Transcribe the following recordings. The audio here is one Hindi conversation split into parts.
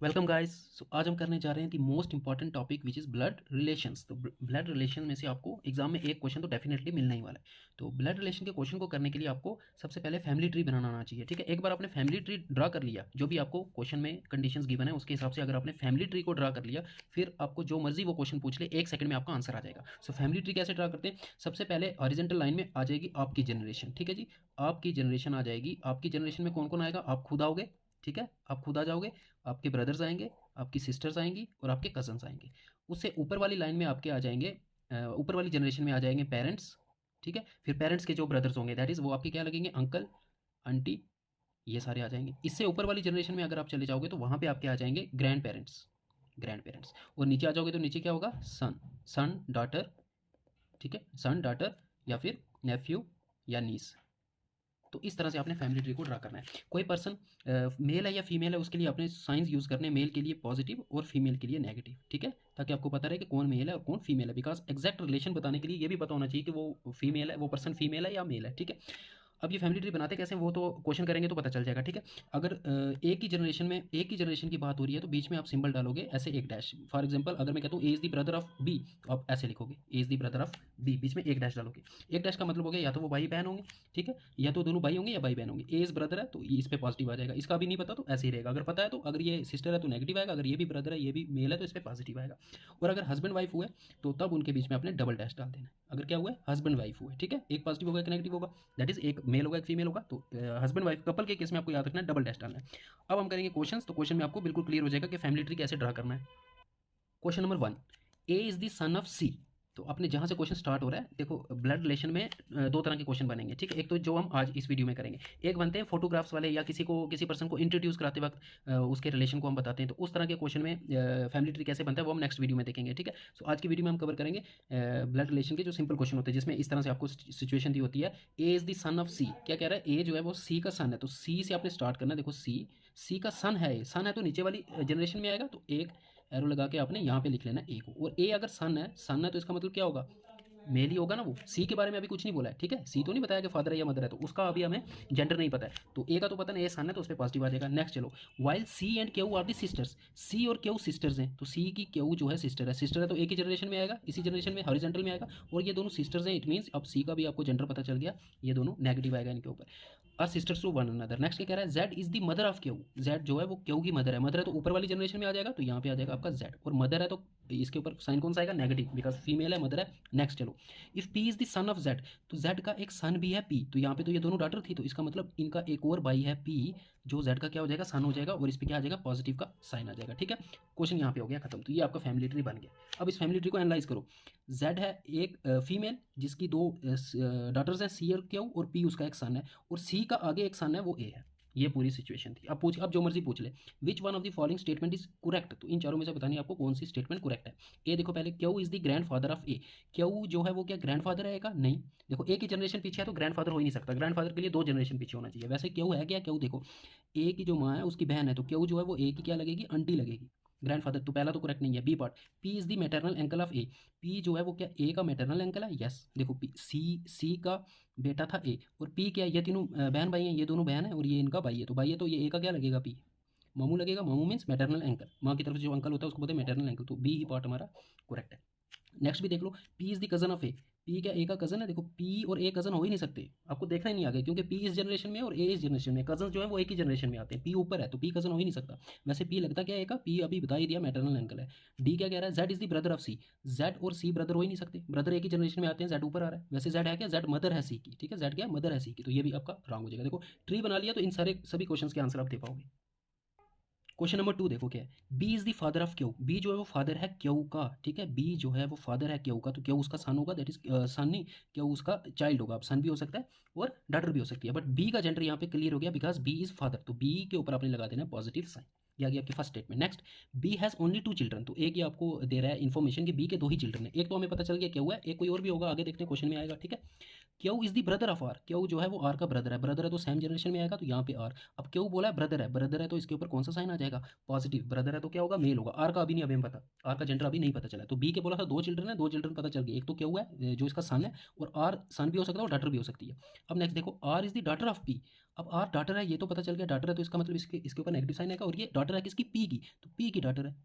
Welcome guys. सो आज हम करने जा रहे हैं the most important topic which is blood relations. तो ब्लड रिलेशन में से आपको एग्जाम में एक क्वेश्चन तो डेफिनेटली मिलना ही वाला है। तो ब्लड रिलेशन के क्वेश्चन को करने के लिए आपको सबसे पहले फैमिली ट्री बनाना आना चाहिए। ठीक है, एक बार आपने फैमिली ट्री ड्रा कर लिया, जो भी आपको क्वेश्चन में कंडीशंस गिवन है उसके हिसाब से अगर आपने फैमिली ट्री को ड्रा कर लिया, फिर आपको जो मर्जी वो क्वेश्चन पूछ ले, एक सेकंड में आपका आंसर आ जाएगा। सो फैमिली ट्री कैसे ड्रा करते हैं? सबसे पहले हॉरिजॉन्टल लाइन में आ जाएगी आपकी जनरेशन। ठीक है जी, आपकी जनरेशन आ जाएगी। आपकी जनरेशन में कौन कौन आएगा? आप खुद आओगे। ठीक है, आप खुद आ जाओगे, आपके ब्रदर्स आएंगे, आपकी सिस्टर्स आएंगी और आपके कजन्स आएंगे। उससे ऊपर वाली लाइन में आपके आ जाएंगे, ऊपर वाली जनरेशन में आ जाएंगे पेरेंट्स। ठीक है, फिर पेरेंट्स के जो ब्रदर्स होंगे दैट इज़ वो आपके क्या लगेंगे? अंकल, आंटी, ये सारे आ जाएंगे। इससे ऊपर वाली जनरेशन में अगर आप चले जाओगे तो वहाँ पे आपके आ जाएंगे ग्रैंड पेरेंट्स। ग्रैंड पेरेंट्स और नीचे आ जाओगे तो नीचे क्या होगा? सन, सन डॉटर। ठीक है, सन डॉटर या फिर नेफ्यू या नीस। तो इस तरह से आपने फैमिली ट्री को ड्रा करना है। कोई पर्सन मेल है या फीमेल है उसके लिए आपने साइंस यूज़ करने हैं, मेल के लिए पॉजिटिव और फीमेल के लिए नेगेटिव। ठीक है, ताकि आपको पता रहे कि कौन मेल है और कौन फीमेल है। बिकॉज एग्जैक्ट रिलेशन बताने के लिए ये भी पता होना चाहिए कि वो फीमेल है, वो पर्सन फीमेल है या मेल है। ठीक है, अब ये फैमिली ट्री बनाते कैसे हैं वो तो क्वेश्चन करेंगे तो पता चल जाएगा। ठीक है, अगर एक ही जनरेशन की बात हो रही है तो बीच में आप सिंबल डालोगे ऐसे एक डैश। फॉर एग्जांपल अगर मैं कहता हूँ A is the brother of B, तो आप ऐसे लिखोगे A is the brother of B, बीच में एक डैश डालोगे। एक डैश का मतलब हो गया या तो वो भाई बहन होंगे, ठीक है, या तो दोनों भाई होंगे या भाई बहन होंगे। ए इज ब्रदर है तो इस पे पॉजिटिव आ जाएगा, इसका भी नहीं पता तो ऐसे ही रहेगा। अगर पता है तो अगर ये सिस्टर है तो नेगेटिव आएगा, अगर ये भी ब्रदर है ये भी मेल है तो इस पर पॉजिटिव आएगा। और अगर हस्बैंड वाइफ हुए तो तब उनके बीच में आपने डबल डैश डाल देना है। अगर क्या हुआ है? हस्बैंड वाइफ हुए। ठीक है, एक पॉजिटिव होगा एक नेगेटिव होगा, दैट इज एक मेल होगा एक फीमेल होगा। तो हस्बैंड वाइफ कपल के केस में आपको याद रखना है डबल डैश डालना है। अब हम करेंगे क्वेश्चन, तो क्वेश्चन में आपको बिल्कुल क्लियर हो जाएगा कि फैमिली ट्री कैसे ड्रा करना है। Question number 1, A is the son of C. तो अपने जहाँ से क्वेश्चन स्टार्ट हो रहा है, देखो ब्लड रिलेशन में दो तरह के क्वेश्चन बनेंगे। ठीक है, एक तो जो हम आज इस वीडियो में करेंगे, एक बनते हैं फोटोग्राफ्स वाले या किसी पर्सन को इंट्रोड्यूस कराते वक्त उसके रिलेशन को हम बताते हैं। तो उस तरह के क्वेश्चन में फैमिली ट्री कैसे बनता है वो हम नेक्स्ट वीडियो में देखेंगे। ठीक है, सो आज की वीडियो में हम कवर करेंगे ब्लड रिलेशन के जो सिंपल क्वेश्चन होते हैं, जिसमें इस तरह से आपको सिचुएशन दी होती है। ए इज द सन ऑफ सी, क्या कह रहा है? ए जो है वो सी का सन है, तो सी से आपने स्टार्ट करना है। देखो सी का सन है, सन है तो नीचे वाली जनरेशन में आएगा, तो एक एरो लगा के आपने यहाँ पे लिख लेना ए को। और ए अगर सन है तो इसका मतलब क्या होगा? मेल ही होगा ना। वो सी के बारे में अभी कुछ नहीं बोला है। ठीक है, सी तो नहीं बताया कि फादर है या मदर है, तो उसका अभी हमें जेंडर नहीं पता है। तो ए का तो पता नहीं, ए सन है तो उस पर पॉजिटिव आ जाएगा। नेक्स्ट चलो, while C and Q are the sisters. C और क्यू सिस्टर्स हैं, तो सी की क्यू जो है सिस्टर है। सिस्टर है तो एक ही जनरेशन में आएगा, इसी जनरेशन में हॉरिजॉन्टल में आएगा। और ये दोनों सिस्टर्स हैं, इट मीन्स अब सी का भी आपको जेंडर पता चल गया, ये दोनों नेगेटिव आएगा इनके ऊपर। R sisters to one another. Next क्या कह रहा है? Z is the mother of Q. Z जो है वो क्यू की मदर है। मदर है तो ऊपर वाली जनरेशन में आ जाएगा, तो यहाँ पे आ जाएगा आपका जेड। और मदर है तो इसके ऊपर साइन कौन सा आएगा? नेगेटिव, बिकॉज फीमेल है, मदर है। नेक्स्ट चलो, if P is the son of Z, तो जेड का एक सन भी है पी, तो यहाँ पे तो ये दोनों डॉटर थी, तो इसका मतलब इनका एक और भाई है पी, जो जेड का क्या हो जाएगा? सन हो जाएगा। और इस पर क्या आ जाएगा? पॉजिटिव का साइन आ जाएगा। ठीक है, क्वेश्चन यहाँ पे हो गया खत्म। तो ये आपका फैमिली ट्री बन गया। अब इस फैमिली ट्री को एनालाइज करो। जेड है एक फीमेल जिसकी दो डॉटर्स हैं, सी और क्यू, और पी उसका एक सन है, और सी का आगे एक सन है वो ए है। ये पूरी सिचुएशन थी। अब जो मर्जी पूछ ले, which one of the following statement is correct. तो इन चारों में से बतानी है आपको कौन सी स्टेटमेंट करेक्ट है। ए देखो पहले, Q is the grand father of A. Q जो है वो क्या ग्रैंड फादर है का? नहीं। देखो एक ही जनरेशन पीछे है तो ग्रैंड फादर हो ही नहीं सकता, ग्रैंड फादर के लिए दो जनरेशन पीछे होना चाहिए। वैसे क्यू है क्या? क्यू देखो, ए की जो माँ है उसकी बहन है, तो क्यू जो है वो ए की क्या लगेगी? आंटी लगेगी। ग्रैंडफादर तो पहला तो करेक्ट नहीं है। B part, P is the maternal uncle of A. P जो है वो क्या ए का मैटरनल एंकल है? यस। देखो पी सी का बेटा था ए, और पी क्या है? ये तीनों बहन भाई हैं, ये दोनों बहन है और ये इनका भाई है, तो भाई है तो ये ए का क्या लगेगा? पी, मामू लगेगा। मामू मीन्स मैटरनल एंकल, माँ की तरफ से जो अंकल होता है उसको बोलते हैं मैटरनल एंकल। तो बी ही पार्ट हमारा करेक्ट है। नेक्स्ट भी देख लो, P is the cousin of A. P क्या ए का कजन है? देखो पी और ए कजन हो ही नहीं सकते, आपको देखना ही नहीं आगे, क्योंकि पी इस जनरेशन में और ए इस जनरेशन में, कजन जो है वो एक ही जनरेशन में आते हैं। पी ऊपर है तो पी कजन हो ही नहीं सकता। वैसे पी लगता क्या है का? पी अभी बता ही दिया, मैटरनल अंकल है। डी क्या कह रहा है? Z is the brother of C. Z और सी ब्रदर हो ही नहीं सकते, ब्रदर एक ही जनरेशन में आते हैं, जेड ऊपर आ रहा है। वैसे जेड है क्या? जेड मदर है सी की। ठीक है, जेड क्या? मदर है सी की, तो ये भी आपका रॉन्ग हो जाएगा। देखो ट्री बना लिया तो इन सारे सभी क्वेश्चन के आंसर आप दे पाओगे। क्वेश्चन नंबर 2 देखो क्या है? B is the father of Q. B जो है वो फादर है क्यू का। ठीक है, बी जो है वो फादर है क्यू का, तो क्यू उसका सन होगा, दैट इज सन नहीं, क्यू उसका चाइल्ड होगा। अब सन भी हो सकता है और डॉटर भी हो सकती है, बट बी का जेंडर यहाँ पे क्लियर हो गया, बिकॉज बी इज फादर, तो बी के ऊपर आपने लगा देना पॉजिटिव साइन। ये आ गया आपकी first statement. Next, B has only 2 children. तो एक ये आपको दे रहा है इन्फॉर्मेशन कि बी के 2 ही चिल्ड्रन है। एक तो हमें पता चल गया क्या हुआ है, एक कोई और भी होगा, आगे देखते हैं क्वेश्चन में आएगा। ठीक है, Q is the brother of R, Q जो है वो आर का ब्रदर है तो सेम जनरेशन में आएगा, तो यहाँ पे आर। अब क्यू बोला है ब्रदर है तो इसके ऊपर कौन सा साइन आ जाएगा, पॉजिटिव। ब्रदर है तो क्या होगा, मेल होगा। आर का अभी नहीं, अभी हमें पता, आर का जेंडर अभी नहीं पता चला। तो बी के बोला था 2 चिल्ड्रन है, 2 चिल्ड्रन पता चल गए, एक तो क्यू है जो इसका सन है, और आर सन भी हो सकता है और डॉटर भी हो सकती है। अब नेक्स्ट देखो, R is the daughter of P. अब आर डॉटर है, ये तो पता चल गया, डॉटर है तो इसका मतलब इसके ऊपर नेगेटिव साइन आएगा, और ये डॉटर है किसकी, पी की, तो पी की डॉटर है।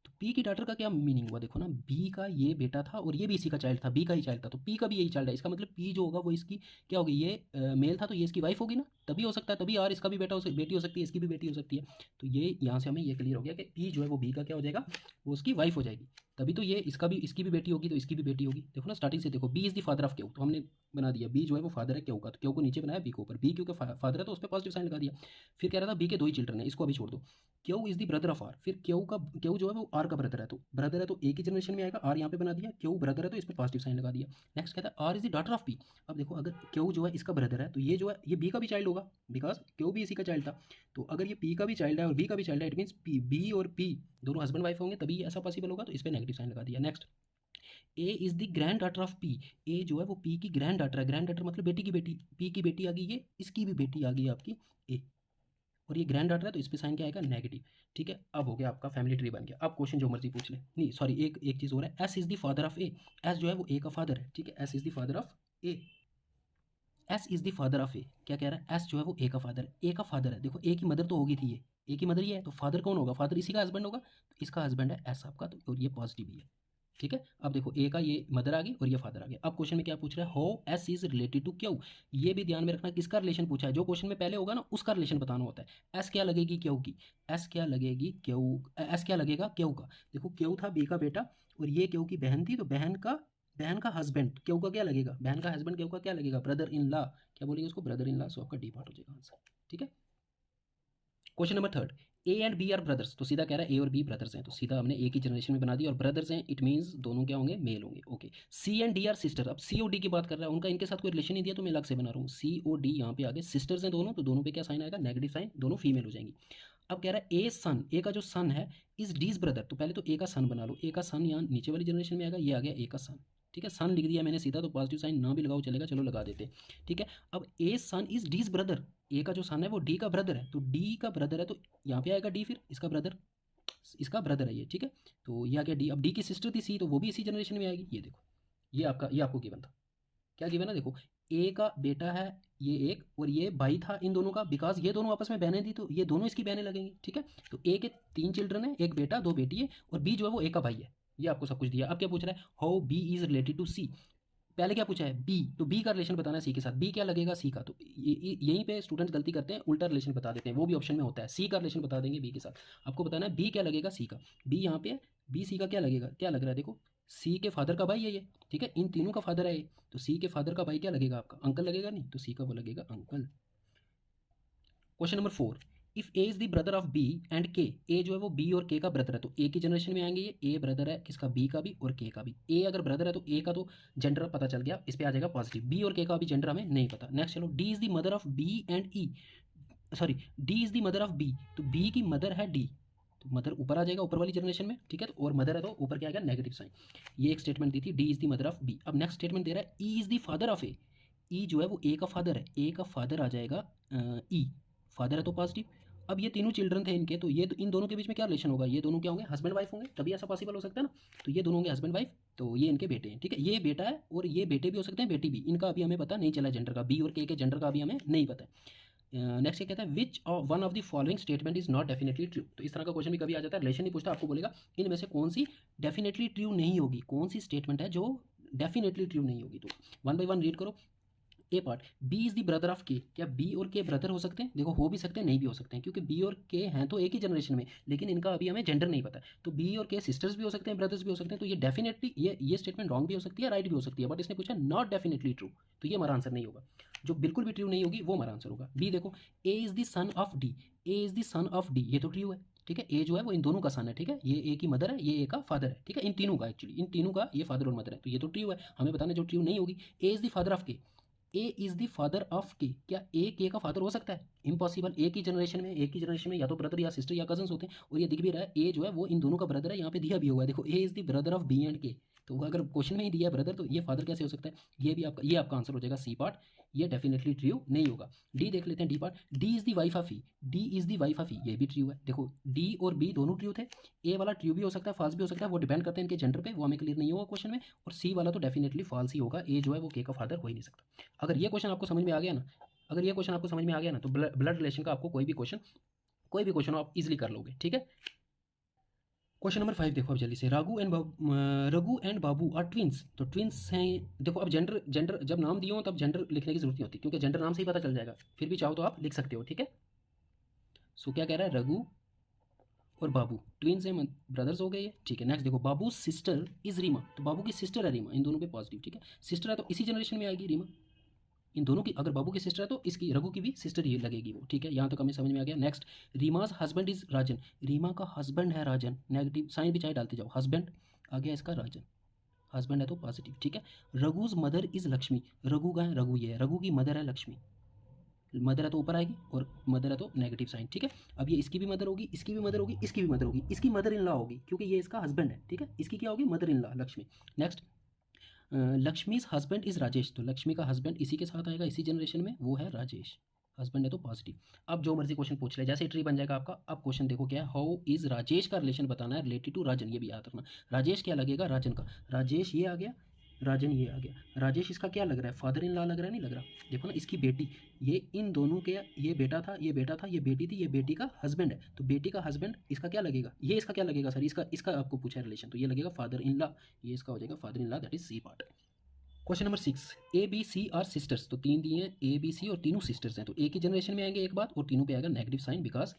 तो पी की डॉटर का क्या मीनिंग हुआ, देखो ना, बी का ये बेटा था और ये भी इसी का चाइल्ड था, बी का ही चाइल्ड था, तो पी का भी यही चाइल्ड है। इसका मतलब पी जो होगा वो इसकी क्या होगी, ये मेल था तो ये इसकी वाइफ होगी ना, तभी हो सकता है, तभी आर इसका भी बेटी हो सकती है, इसकी भी बेटी हो सकती है। तो ये यहाँ से हमें ये क्लियर हो गया कि पी जो है वो बी का क्या हो जाएगा, वो उसकी वाइफ हो जाएगी, तभी तो ये इसकी भी बेटी होगी, तो इसकी भी बेटी होगी। देखो ना स्टार्टिंग से, देखो B is the father of Q, तो हमने बना दिया बी जो है वो फादर है क्यू का, तो क्यू को नीचे बनाया, बी को ऊपर, बी क्यू के फादर है तो उस पर पॉजिटिव साइन लगा दिया। फिर कह रहा था बी के 2 ही चिल्ड्रन है, इसको अभी छोड़ दो। Q is the brother of R, फिर क्यू जो है वो आर का ब्रदर है, तो ब्रदर है तो एक ही जनरेशन में आएगा, आर यहाँ पे बना दिया, क्यू ब्रदर है तो इस पर पॉजिटिव साइन लगा दिया। नेक्स्ट कहता है R is the daughter of P. अब देखो अगर क्यू जो है इसका ब्रदर है तो ये जो है ये बी का भी चाइल्ड होगा, बिकॉज क्यू भी इसी का चाइल्ड था। तो अगर ये पी का भी चाइल्ड है और बी का भी चाइल्ड है, इट मीन्स बी और पी दोनों हस्बैंड वाइफ होंगे, तभी ऐसा पॉसिबल होगा, तो इस पर नेगेटिव साइन लगा दिया। Next, A is the granddaughter of P. A जो है वो पी की ग्रैंड डॉटर है, ग्रैंड डॉटर मतलब बेटी की बेटी, पी की बेटी आ गई, ये इसकी भी बेटी आ गई आपकी ए, और ये ग्रैंड डॉटर है तो इस पे साइन क्या आएगा, नेगेटिव। ठीक है, अब हो गया आपका फैमिली ट्री बन गया। अब क्वेश्चन जो मर्जी पूछ ले, नहीं सॉरी, एक चीज़ हो रहा है, S is the father of A. S जो है वो ए का फादर है, ठीक है, S is the father of A. S is the father of A, क्या कह रहा है, एस जो है वो ए का फादर है, ए का फादर है। देखो ए की मदर तो होगी थी, ये ए की मदर ही है, तो फादर कौन होगा, फादर इसी का हस्बैंड होगा, तो इसका हस्बैंड है एस आपका, तो और ये पॉजिटिव ही है। ठीक है, अब देखो ए का ये मदर आ गई और ये फादर आ गया। अब क्वेश्चन में क्या पूछ रहा है, how S is related to Q. ये भी ध्यान में रखना किसका रिलेशन पूछा है, जो क्वेश्चन में पहले होगा ना उसका रिलेशन बताना होता है। एस क्या लगेगी क्यू की, एस क्या लगेगी क्यू, एस क्या लगेगा क्यू का। देखो क्यू था बी का बेटा और ये क्यू की बहन थी, तो बहन का हस्बैंड क्यू का क्या लगेगा, बहन का हस्बैंड क्यू का क्या लगेगा, ब्रदर इन लॉ, क्या बोलेंगे उसको, ब्रदर इन लॉ। सो आपका डी पार्ट हो जाएगा आंसर। ठीक है, question number 3, A and B are brothers. तो सीधा कह रहा है ए और बी ब्रदर्स हैं, तो सीधा हमने एक ही जनरेशन में बना दिया, और ब्रदर्स हैं इट मीन्स दोनों क्या होंगे, मेल होंगे। Okay, C and D are sister. अब सी और डी की बात कर रहा है, उनका इनके साथ कोई रिलेशन नहीं दिया तो मैं अलग से बना रहा हूँ। सी और डी यहाँ पे आगे सिस्टर्स हैं दोनों, तो दोनों पे क्या साइन आएगा, नेगेटिव साइन, दोनों फीमेल हो जाएंगी। अब कह रहा है ए सन, ए का जो सन है इज डीज ब्रदर। तो पहले तो ए का सन बना लो, ए का सन यहाँ नीचे वाली जनरेशन में आएगा, ये आ गया ए का सन। ठीक है, सन लिख दिया मैंने सीधा, तो पॉजिटिव साइन ना भी लगाओ चलेगा, चलो लगा देते। ठीक है, अब ए सन इज डीज ब्रदर, ए का जो सन है वो डी का ब्रदर है, तो डी का ब्रदर है तो यहाँ पे आएगा डी, फिर इसका ब्रदर है ये। ठीक है, तो ये आ गया डी। अब डी की सिस्टर थी सी, तो वो भी इसी जनरेशन में आएगी। ये देखो, ये आपको गिवन था, क्या गिवन है, देखो ए का बेटा है ये एक, और ये भाई था इन दोनों का, बिकॉज ये दोनों आपस में बहनें थी तो ये दोनों इसकी बहनें लगेंगी। ठीक है, तो ए के 3 चिल्ड्रन है, एक बेटा 2 बेटी है, और बी जो है वो ए का भाई है। ये आपको सब कुछ दिया। अब क्या पूछ रहा है, how B is related to C. पहले क्या पूछा है, बी, तो बी का रिलेशन बताना है सी के साथ, बी क्या लगेगा सी का। तो यहीं पे स्टूडेंट्स गलती करते हैं, उल्टा रिलेशन बता देते हैं, वो भी ऑप्शन में होता है, सी का रिलेशन बता देंगे बी के साथ। आपको बताना है बी क्या लगेगा सी का, बी यहाँ पे है, बी सी का क्या लगेगा, क्या लग रहा है, देखो सी के फादर का भाई है ये। ठीक है, इन तीनों का फादर है ये, तो सी के फादर का भाई क्या लगेगा आपका, अंकल लगेगा, नहीं तो सी का वो लगेगा uncle. Question number 4, if A is the brother of B and K. A जो है वो बी और के का ब्रदर है, तो ए की जनरेशन में आएंगे, ये ए ब्रदर है किसका, बी का भी और के का भी। ए अगर ब्रदर है तो ए का तो जेंडर पता चल गया, इस पे आ जाएगा पॉजिटिव। बी और के का भी जेंडर हमें नहीं पता। नेक्स्ट चलो, D is the mother of B and E, sorry D is the mother of B, तो बी की मदर है डी, तो मदर ऊपर आ जाएगा ऊपर वाली जनरेशन में। ठीक है, तो और मदर है तो ऊपर क्या आएगा, नेगेटिव साइन। ये एक स्टेटमेंट दी थी, D is the mother of B. अब नेक्स्ट स्टेटमेंट दे रहा है E is the father of A. E जो है वो ए का फादर है, ए का फादर आ जाएगा ई, फादर है तो पॉजिटिव। अब ये तीनों चिल्ड्रन थे इनके, तो ये इन दोनों के बीच में क्या रिलेशन होगा, ये दोनों क्या होंगे, हस्बैंड वाइफ होंगे, तभी ऐसा पॉसिबल हो सकता है ना। तो ये दोनों होंगे हस्बैंड वाइफ, तो ये इनके बेटे हैं। ठीक है, ये बेटा है और ये बेटे भी हो सकते हैं, बेटी भी, इनका अभी हमें पता नहीं चला जेंडर का, बी और के जेंडर का अभी हमें नहीं पता है। नेक्स्ट ये कहता है which one of the following statement is not definitely true. तो इस तरह का क्वेश्चन भी कभी आ जाता है, रिलेशन नहीं पूछता, आपको बोलेगा इनमें से कौन सी डेफिनेटली ट्रू नहीं होगी, कौन सी स्टेटमेंट है जो डेफिनेटली ट्रू नहीं होगी। तो 1 बाय 1 रीड करो। A part, B is the brother of K. क्या बी और के ब्रदर हो सकते हैं, देखो हो भी सकते हैं नहीं भी हो सकते हैं, क्योंकि बी और के हैं तो एक ही जनरेशन में, लेकिन इनका अभी हमें जेंडर नहीं पता है। तो बी और के सिस्टर्स भी हो सकते हैं, ब्रदर्स भी हो सकते हैं, तो ये डेफिनेटली ये स्टेटमेंट रॉन्ग भी हो सकती है, राइट भी हो सकती है, बट इसने पूछा नॉट डेफिनेटली ट्रू, तो ये हमारा आंसर नहीं होगा। जो बिल्कुल भी ट्रू नहीं होगी वो हमारा आंसर होगा। बी देखो, A is the son of D, A is the son of D, ये तो ट्रू है। ठीक है, ए जो है वो इन दोनों का सन है। ठीक है, ये ए की मदर है, ये ए का फादर है। ठीक है, इन तीनों का एक्चुअली, इन तीनों का ये फादर और मदर है, तो ये तो ट्रू है। हमें बताना जो ट्रू नहीं होगी, ए इज द फादर ऑफ के। ए is the father of K, क्या ए के का फादर हो सकता है, इम्पॉसिबल। एक ही जनरेशन में या तो ब्रदर या सिस्टर या कजन्स होते हैं, और ये दिख भी रहा है ए जो है वो इन दोनों का ब्रदर है, यहाँ पे दिया भी हुआ है, देखो A is the brother of B and K, तो अगर क्वेश्चन में ही दिया है ब्रदर तो ये फादर कैसे हो सकता है? ये आपका आंसर हो जाएगा सी पार्ट, ये डेफिनेटली ट्रू नहीं होगा। डी देख लेते हैं, D part, D is the wife of E, D is the wife of E, ये भी ट्रू है। देखो डी और बी दोनों ट्रू थे, ए वाला ट्रू भी हो सकता है फॉल्स भी हो सकता है, वो डिपेंड करते हैं इनके जेंडर पे, वो हमें क्लियर नहीं होगा क्वेश्चन में। और सी वाला तो डेफिनेटली फॉल्स ही होगा, ए जो है वो के का फादर हो ही नहीं सकता। अगर ये क्वेश्चन आपको समझ में आ गया ना, अगर ये क्वेश्चन आपको समझ में आ गया ना, तो ब्लड रिलेशन का आपको कोई भी क्वेश्चन आप इजीली कर लोगे, ठीक है। क्वेश्चन नंबर 5 देखो अब जल्दी से, Raghu and Babu are twins, तो ट्विंस हैं। देखो अब जेंडर जब नाम दिए हो तब जेंडर लिखने की जरूरत नहीं होती, क्योंकि जेंडर नाम से ही पता चल जाएगा, फिर भी चाहो तो आप लिख सकते हो, ठीक है। सो क्या कह रहा है, रघु और बाबू ट्विंस हैं, ब्रदर्स हो गए ये, ठीक है। नेक्स्ट देखो, बाबू सिस्टर इज रीमा, तो बाबू की सिस्टर है रीमा, इन दोनों पे पॉजिटिव, ठीक है। सिस्टर है तो इसी जनरेशन में आएगी रीमा, इन दोनों की, अगर बाबू की सिस्टर है तो इसकी रघु की भी सिस्टर ही लगेगी वो, ठीक है। यहाँ तक हमें समझ में आ गया। नेक्स्ट, रीमाज हस्बैंड इज राजन, रीमा का हस्बैंड है राजन, नेगेटिव साइन भी चाहे डालते जाओ, हस्बैंड आ गया इसका राजन, हस्बैंड है तो पॉजिटिव, ठीक है। रघुज मदर इज लक्ष्मी, रघु का है, रघु ये है, रघु की मदर है लक्ष्मी, मदर है तो ऊपर आएगी और मदर है तो नेगेटिव साइन, ठीक है। अब ये इसकी भी मदर होगी, इसकी भी मदर होगी, इसकी भी मदर होगी, इसकी मदर इन लॉ होगी क्योंकि ये इसका हस्बैंड है, ठीक है। इसकी क्या होगी, mother in law Lakshmi. Next, Lakshmi's husband is Rajesh, तो लक्ष्मी का हस्बैंड इसी के साथ आएगा, इसी जनरेशन में, वो है राजेश, हस्बैंड है तो पॉजिटिव। अब जो मर्जी क्वेश्चन पूछ ले, जैसे ट्री बन जाएगा आपका। अब क्वेश्चन देखो क्या है, हाउ इज राजेश का रिलेशन बताना है रिलेटेड टू राजन, ये भी याद रखना। राजेश क्या लगेगा, राजन का, राजेश ये आ गया, राजन ये आ गया। राजेश इसका क्या लग रहा है, फादर इन लॉ लग रहा है, नहीं लग रहा। देखो ना, इसकी बेटी, ये इन दोनों के, ये बेटा था, ये बेटा था, ये बेटी थी, ये बेटी का हस्बैंड है, तो बेटी का हस्बैंड इसका क्या लगेगा, ये इसका क्या लगेगा सर, इसका आपको पूछा है रिलेशन, तो ये लगेगा फादर इन लॉ, ये इसका हो जाएगा father in law, that is C part. Question number 6, A B C are sisters, तो 3 दिए हैं, ए बी सी और तीनों सिस्टर्स हैं, तो एक ही जनरेशन में आएंगे एक बात, और तीनों पे आएगा नेगेटिव साइन, बिकॉज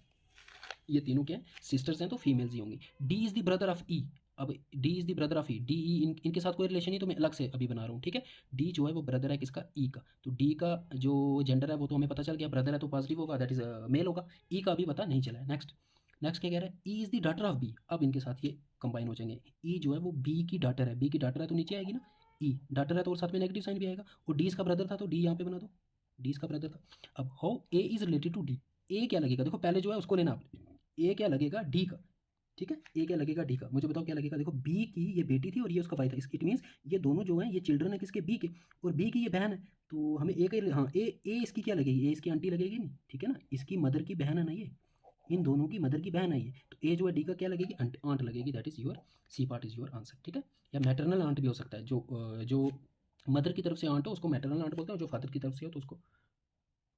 ये तीनों क्या है, सिस्टर्स हैं, तो फीमेल्स ही होंगी। D is the brother of E, अब D is the brother of E, D E इनके साथ कोई रिलेशन नहीं, तो मैं अलग से अभी बना रहा हूँ, ठीक है। डी जो है वो ब्रदर है किसका, ई का, तो डी का जो जेंडर है वो तो हमें पता चल गया, ब्रदर है तो पॉजिटिव होगा, दैट इज मेल होगा। ई का अभी पता नहीं चला है। नेक्स्ट क्या कह रहा है, E is the daughter of B, अब इनके साथ ये कंबाइन हो जाएंगे, ई जो है वो बी की डॉटर है, बी की डॉटर है तो नीचे आएगी ना, ई डॉटर है तो और साथ में नेगेटिव साइन भी आएगा, और डी इसका ब्रदर था तो डी यहाँ पे बना दो, डी इसका ब्रदर था। अब how A is related to D, A क्या लगेगा, देखो पहले जो है उसको लेना, ए क्या लगेगा डी का, ठीक है। ए क्या लगेगा डी का, मुझे बताओ क्या लगेगा। देखो बी की ये बेटी थी और ये उसका भाई था, इट मीन्स ये दोनों जो हैं ये चिल्ड्रन है किसके, बी के, और बी की ये बहन है, तो हमें ए का, हाँ ए इसकी क्या लगेगी, ए इसकी आंटी लगेगी नहीं, ठीक है ना, इसकी मदर की बहन है ना ये, इन दोनों की मदर की बहन है ये, तो ए जो है डी का क्या लगेगी, आंट लगेगी, that is your C part is your answer, ठीक है। या मैटरनल आंट भी हो सकता है, जो मदर की तरफ से आंट हो उसको मैटरनल आंट बोलते हैं, और जो फादर की तरफ से हो तो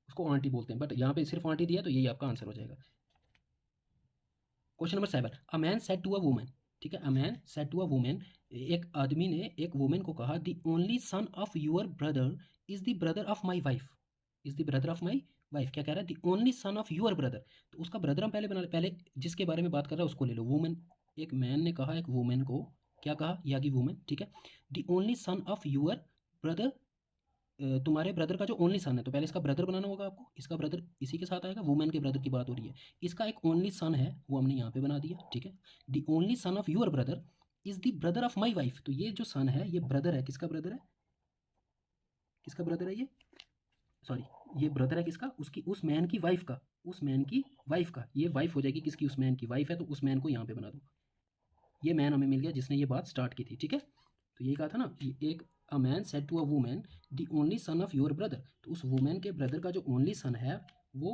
उसको आंटी बोलते हैं, बट यहाँ पे सिर्फ आंटी दिया तो यही आपका आंसर हो जाएगा। Question number 7, a man said to a woman, ठीक है, a man said to a woman, एक आदमी ने एक वुमेन को कहा, the only son of your brother is the brother of my wife, is the brother of my wife, क्या कह रहा है, the only son of your brother, तो उसका ब्रदर हम पहले जिसके बारे में बात कर रहा है उसको ले लो, वुमेन, एक मैन ने कहा एक वुमेन को, क्या कहा, या की वुमेन, ठीक है, the only son of your brother, तुम्हारे ब्रदर का जो ओनली सन है, तो पहले इसका ब्रदर बनाना होगा आपको, इसका ब्रदर इसी के साथ आएगा, वुमेन के ब्रदर की बात हो रही है, इसका एक ओनली सन है वो हमने यहाँ पे बना दिया, ठीक है। The only son of your brother is the brother of my wife, तो ये जो सन है ये ब्रदर है, किसका ब्रदर है, किसका ब्रदर है ये, सॉरी ये ब्रदर है किसका, उसकी, उस मैन की वाइफ का, उस मैन की वाइफ का, ये वाइफ हो जाएगी किसकी, उस मैन की वाइफ है, तो उस मैन को यहाँ पे बना दो, ये मैन हमें मिल गया जिसने ये बात स्टार्ट की थी, ठीक है। तो ये कहा था ना, एक a man said to a woman the only son of your brother, तो उस वुमेन के ब्रदर का जो ओनली सन है वो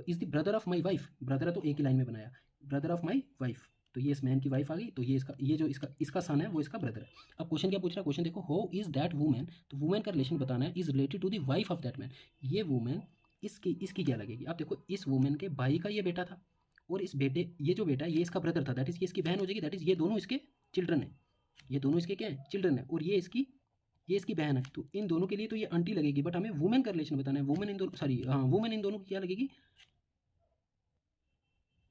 is the brother of my wife, brother है तो एक ही लाइन में बनाया, ब्रदर ऑफ माई वाइफ, तो ये इस मैन की वाइफ आ गई, तो ये जो इसका सन है वो इसका ब्रदर है। अब क्वेश्चन क्या पूछ रहा है, क्वेश्चन देखो, हाउ इज दैट वुमेन, तो वुमेन का रिलेशन बताना है, is related to the wife of that man, ये वुमेन इसकी क्या लगेगी। आप देखो इस वुमेन के भाई का ये बेटा था, और इस बेटे, ये जो बेटा है ये इसका ब्रदर था, दैट इज ये इसकी बहन हो जाएगी, दैट इज ये दोनों इसके चिल्ड्रन है, ये दोनों इसके क्या है, चिल्ड्रन है, और ये इसकी बहन है, तो इन दोनों के लिए तो ये आंटी लगेगी, बट हमें वुमेन का रिलेशन बताना है, वुमेन इन दोनों, सॉरी हाँ, वुमेन इन दोनों की क्या लगेगी,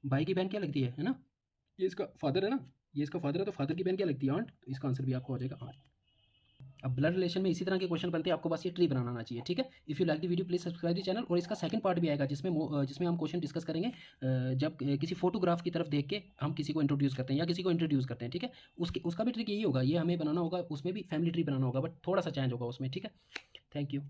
भाई की बहन क्या लगती है ना, ये इसका फादर है ना, ये इसका फादर है, तो फादर की बहन क्या लगती है, आंट, तो इसका आंसर भी आपका हो जाएगा आंट। अब ब्लड रिलेशन में इसी तरह के क्वेश्चन बनते हैं, आपको बस ये ट्री बनाना आना चाहिए, ठीक है। If you like the video please subscribe the channel, और इसका सेकंड पार्ट भी आएगा जिसमें हम क्वेश्चन डिस्कस करेंगे, जब किसी फोटोग्राफ की तरफ देख के हम किसी को इंट्रोड्यूस करते हैं या किसी को इंट्रोड्यूस करते हैं, ठीक है, उसका भी ट्रिक यही होगा, ये हमें बनाना होगा, उसमें भी फैमिली ट्री बनाना होगा, बट थोड़ा सा चेंज होगा उसमें, ठीक है। Thank you.